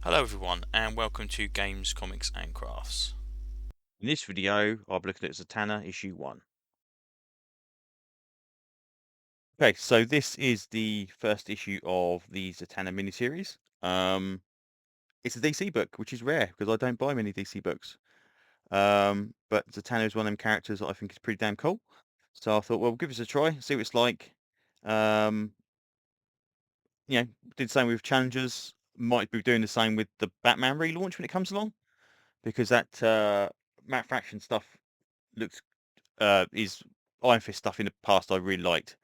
Hello everyone and welcome to Games, Comics and Crafts. In this video, I'll be looking at Zatanna issue 1. Okay, so this is the first issue of the Zatanna miniseries. It's a DC book, which is rare because I don't buy many DC books. But Zatanna is one of them characters that I think is pretty damn cool. So I thought, well, give us a try, see what it's like. Um, did the same with Challengers. Might be doing the same with the Batman relaunch when it comes along, because that Matt Fraction stuff looks is Iron Fist stuff in the past I really liked.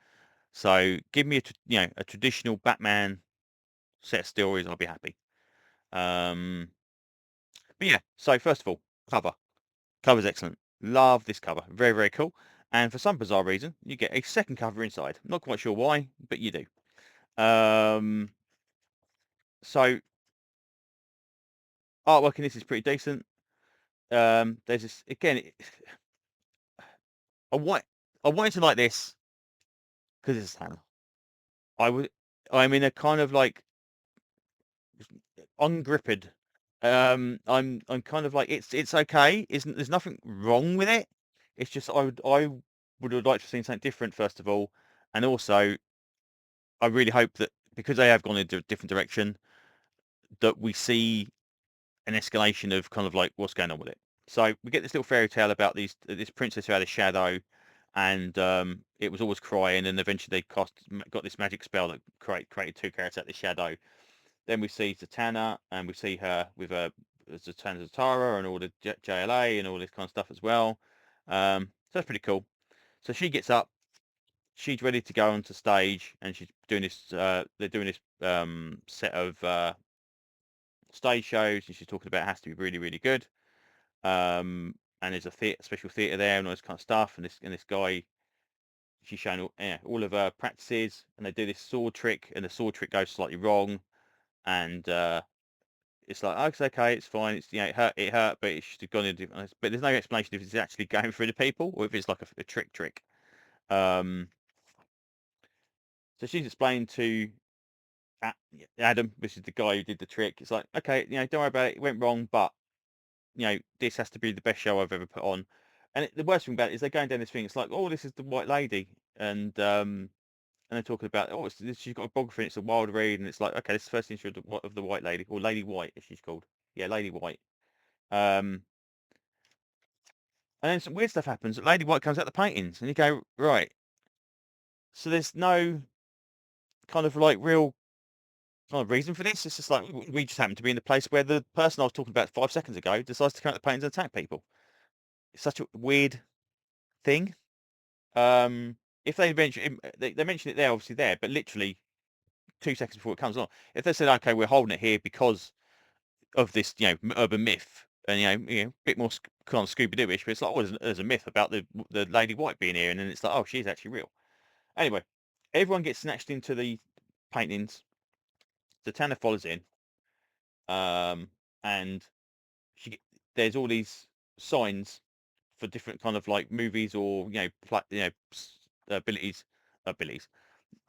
So give me a traditional Batman set of stories, and I'll be happy. Um, but yeah, so first of all, cover's excellent. Love this cover, very very cool. And for some bizarre reason, you get a second cover inside. Not quite sure why, but you do. Um, so artwork in this is pretty decent. There's this again. I want I wanted to like this because it's Hannah. I would. I'm in a kind of like ungripped. I'm kind of like it's okay. Isn't there's nothing wrong with it. It's just I would have liked to have seen something different first of all, and also I really hope that because they have gone in a different direction, that we see an escalation of kind of like what's going on with it. So we get this little fairy tale about this princess who had a shadow, and it was always crying, and eventually they got this magic spell that created two characters out of the shadow. Then we see Zatanna, and we see her with Zatanna Zatara and all the JLA and all this kind of stuff as well. So that's pretty cool. So she gets up, she's ready to go onto stage, and she's doing this. They're doing this set of stage shows, and she's talking about it has to be really, really good. And there's a special theatre there, and all this kind of stuff. And this guy, she's showing all of her practices, and they do this sword trick, and the sword trick goes slightly wrong, and it's like, oh, it's okay, it's fine. It's it hurt, but it should have gone in a different. But there's no explanation if it's actually going through the people or if it's like a trick. Um, so she's explained to Adam, which is the guy who did the trick. It's like, okay, don't worry about it. It went wrong, but this has to be the best show I've ever put on. And the worst thing about it is they're going down this thing. It's like, oh, this is the White Lady, and they're talking about, oh, she's got a biography, and it's a wild read, and it's like, okay, this is the first issue of the White Lady, or Lady White, as she's called. Yeah, Lady White. Um, And then some weird stuff happens. Lady White comes out the paintings, and you go, right. So there's no kind of like real kind of reason for this. It's just like we just happen to be in the place where the person I was talking about 5 seconds ago decides to come out the paintings and attack people. It's such a weird thing. Um, if they mention they mention it there, obviously there, but literally 2 seconds before it comes on, if they said, okay, we're holding it here because of this, urban myth, and a bit more kind of Scooby Dooish, but it's like, oh, there's a myth about the Lady White being here, and then it's like, oh, she's actually real. Anyway, everyone gets snatched into the paintings. Zatanna follows in, um, and she there's all these signs for different kind of like movies or abilities,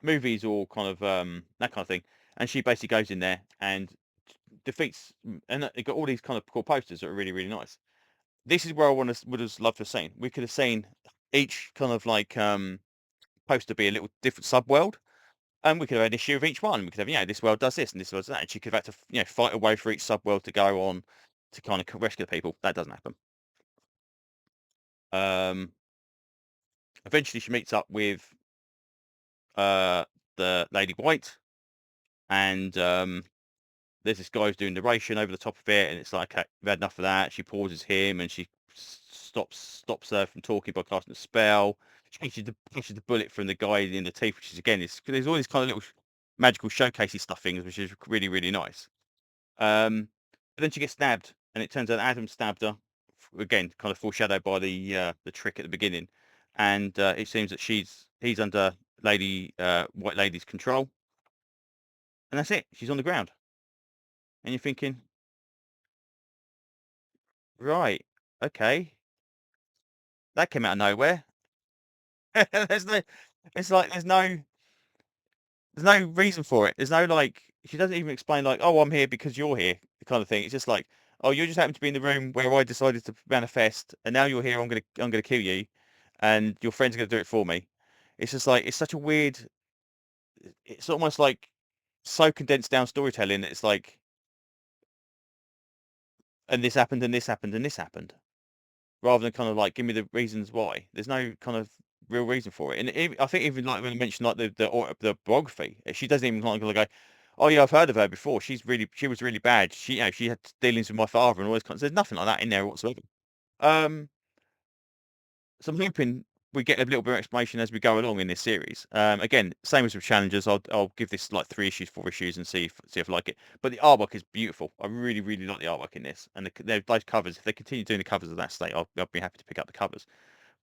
movies or kind of that kind of thing. And she basically goes in there and defeats, and they got all these kind of cool posters that are really really nice. This is where I would have loved to have seen. We could have seen each kind of like poster be a little different subworld. And we could have had an issue of each one. We could have, this world does this and this world does that. And she could have had to, fight away for each subworld to go on to kind of rescue the people. That doesn't happen. Um, Eventually, she meets up with uh, the Lady White, and there's this guy who's doing narration over the top of it, and it's like, okay, we've had enough of that. She pauses him, and she stops her from talking by casting a spell. She catches the bullet from the guy in the teeth, which is again, there's all these kind of little magical showcasey stuff things, which is really really nice. But then she gets stabbed, and it turns out Adam stabbed her. Again, kind of foreshadowed by the trick at the beginning, and it seems that he's under White Lady's control, and that's it. She's on the ground, and you're thinking, right, okay, that came out of nowhere. there's no, it's like there's no reason for it. There's no like she doesn't even explain like, oh, I'm here because you're here. kind of thing. It's just like, oh, you just happened to be in the room where I decided to manifest, and now you're here. I'm gonna kill you, and your friend's gonna do it for me. It's just like it's such a weird. It's almost like so condensed down storytelling. It's like, and this happened, and this happened, and this happened, rather than kind of like give me the reasons why. There's no kind of real reason for it. And I think even like when I mentioned like the biography, she doesn't even kind of go, oh yeah, I've heard of her before. She was really bad. She had dealings with my father and all this kind of. There's nothing like that in there whatsoever. Um, so I'm hoping we get a little bit of explanation as we go along in this series. Again, same as with challenges, I'll give this like 3 issues, 4 issues, and see if I like it. But the artwork is beautiful. I really really like the artwork in this, and those covers. If they continue doing the covers of that state, I'll be happy to pick up the covers.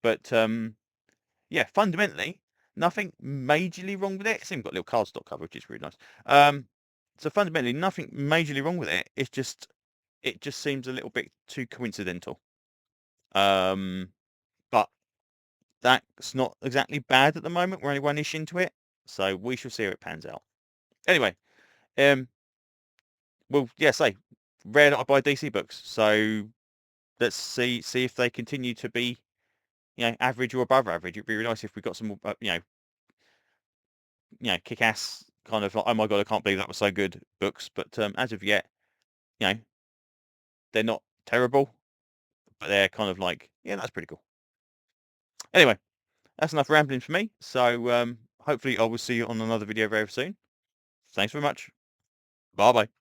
But yeah, fundamentally, nothing majorly wrong with it. It's even got a little cardstock cover, which is really nice. So fundamentally, nothing majorly wrong with it. It just seems a little bit too coincidental. But that's not exactly bad at the moment. We're only 1 issue into it, so we shall see how it pans out. Anyway, um, well, yeah, say rare that I buy DC books, so let's see if they continue to be, average or above average. It'd be really nice if we got some, kick ass kind of like, oh my god, I can't believe that was so good books. But as of yet, you know, they're not terrible, but they're kind of like, yeah, that's pretty cool. Anyway, that's enough rambling for me. So hopefully I will see you on another video very soon. Thanks very much. Bye bye.